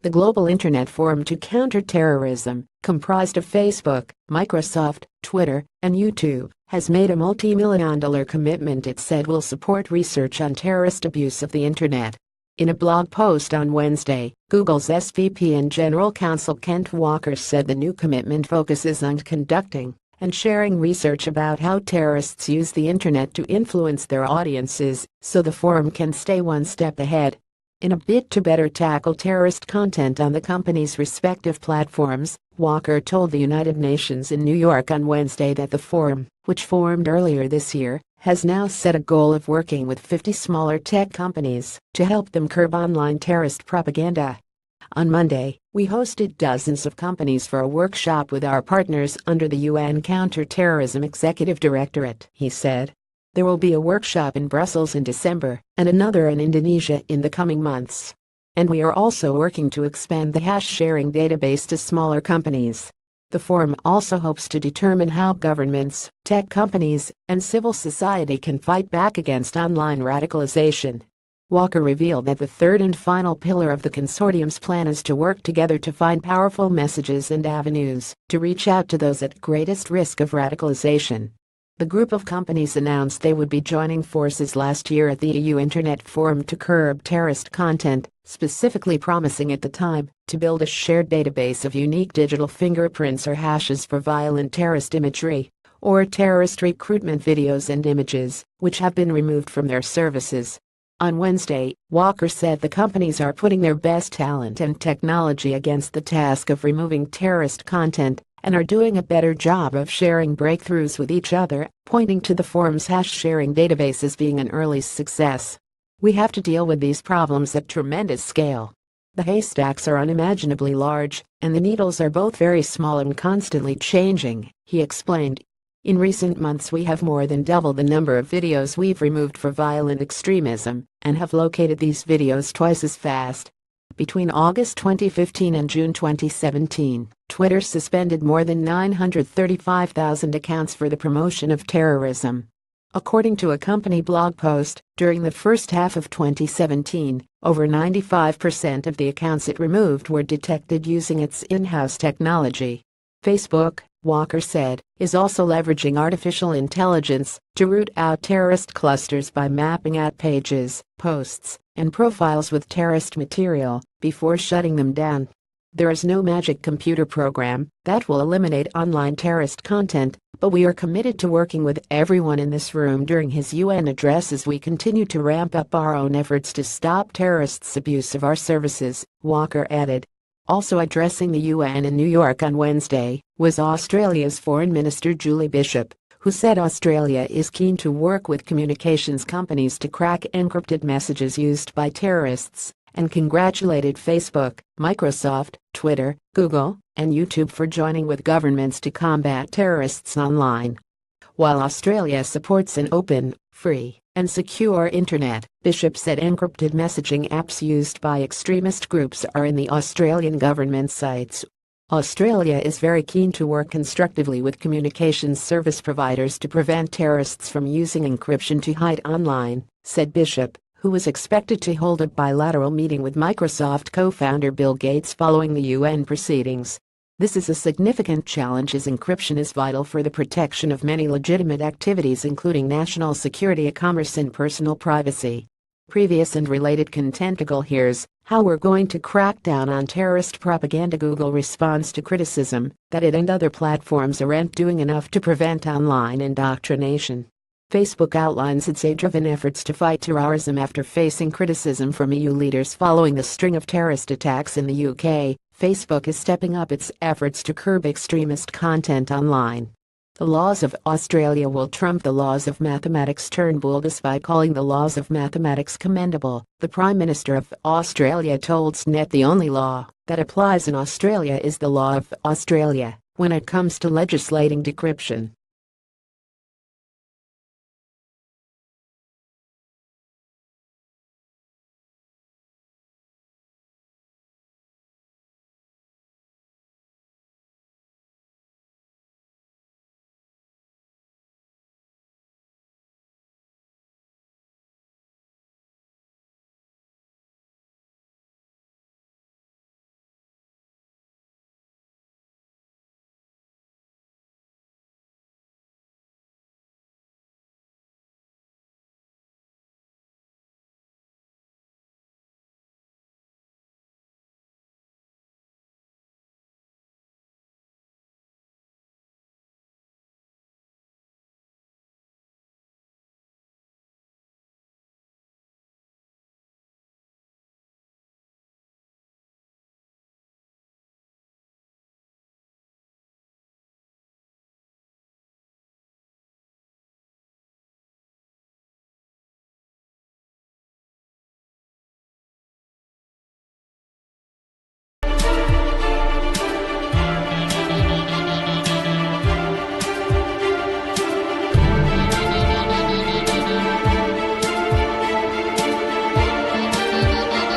The global internet forum to counter terrorism, comprised of Facebook, Microsoft, Twitter, and YouTube, has made a multi-million-dollar commitment it said will support research on terrorist abuse of the internet. In a blog post on Wednesday, Google's SVP and General Counsel Kent Walker said the new commitment focuses on conducting and sharing research about how terrorists use the internet to influence their audiences, so the forum can stay one step ahead. In a bid to better tackle terrorist content on the company's respective platforms, Walker told the United Nations in New York on Wednesday that the forum, which formed earlier this year, has now set a goal of working with 50 smaller tech companies to help them curb online terrorist propaganda. On Monday, we hosted dozens of companies for a workshop with our partners under the UN Counter-Terrorism Executive Directorate, he said. There will be a workshop in Brussels in December and another in Indonesia in the coming months. And we are also working to expand the hash-sharing database to smaller companies. The forum also hopes to determine how governments, tech companies, and civil society can fight back against online radicalization. Walker revealed that the third and final pillar of the consortium's plan is to work together to find powerful messages and avenues to reach out to those at greatest risk of radicalization. The group of companies announced they would be joining forces last year at the EU Internet Forum to curb terrorist content, specifically promising at the time to build a shared database of unique digital fingerprints or hashes for violent terrorist imagery or terrorist recruitment videos and images, which have been removed from their services. On Wednesday, Walker said the companies are putting their best talent and technology against the task of removing terrorist content and are doing a better job of sharing breakthroughs with each other, pointing to the forum's hash-sharing database as being an early success. We have to deal with these problems at tremendous scale. The haystacks are unimaginably large, and the needles are both very small and constantly changing, he explained. In recent months we have more than doubled the number of videos we've removed for violent extremism, and have located these videos twice as fast. Between August 2015 and June 2017, Twitter suspended more than 935,000 accounts for the promotion of terrorism. According to a company blog post, during the first half of 2017, over 95% of the accounts it removed were detected using its in-house technology. Facebook, Walker said, is also leveraging artificial intelligence to root out terrorist clusters by mapping out pages, posts, and profiles with terrorist material before shutting them down. There is no magic computer program that will eliminate online terrorist content, but we are committed to working with everyone in this room during his UN address as we continue to ramp up our own efforts to stop terrorists' abuse of our services, Walker added. Also addressing the UN in New York on Wednesday was Australia's Foreign Minister Julie Bishop, who said Australia is keen to work with communications companies to crack encrypted messages used by terrorists, and congratulated Facebook, Microsoft, Twitter, Google, and YouTube for joining with governments to combat terrorists online. While Australia supports an open, free, and secure internet, Bishop said encrypted messaging apps used by extremist groups are in the Australian government sites. Australia is very keen to work constructively with communications service providers to prevent terrorists from using encryption to hide online, said Bishop, who was expected to hold a bilateral meeting with Microsoft co-founder Bill Gates following the UN proceedings. This is a significant challenge as encryption is vital for the protection of many legitimate activities including national security, commerce, and personal privacy. Previous and related content. Here's how we're going to crack down on terrorist propaganda. Google responds to criticism that it and other platforms aren't doing enough to prevent online indoctrination. Facebook outlines its AI-driven efforts to fight terrorism after facing criticism from EU leaders following the string of terrorist attacks in the UK. Facebook is stepping up its efforts to curb extremist content online. The laws of Australia will trump the laws of mathematics, Turnbull, despite calling the laws of mathematics commendable. The Prime Minister of Australia told SNET the only law that applies in Australia is the law of Australia when it comes to legislating decryption.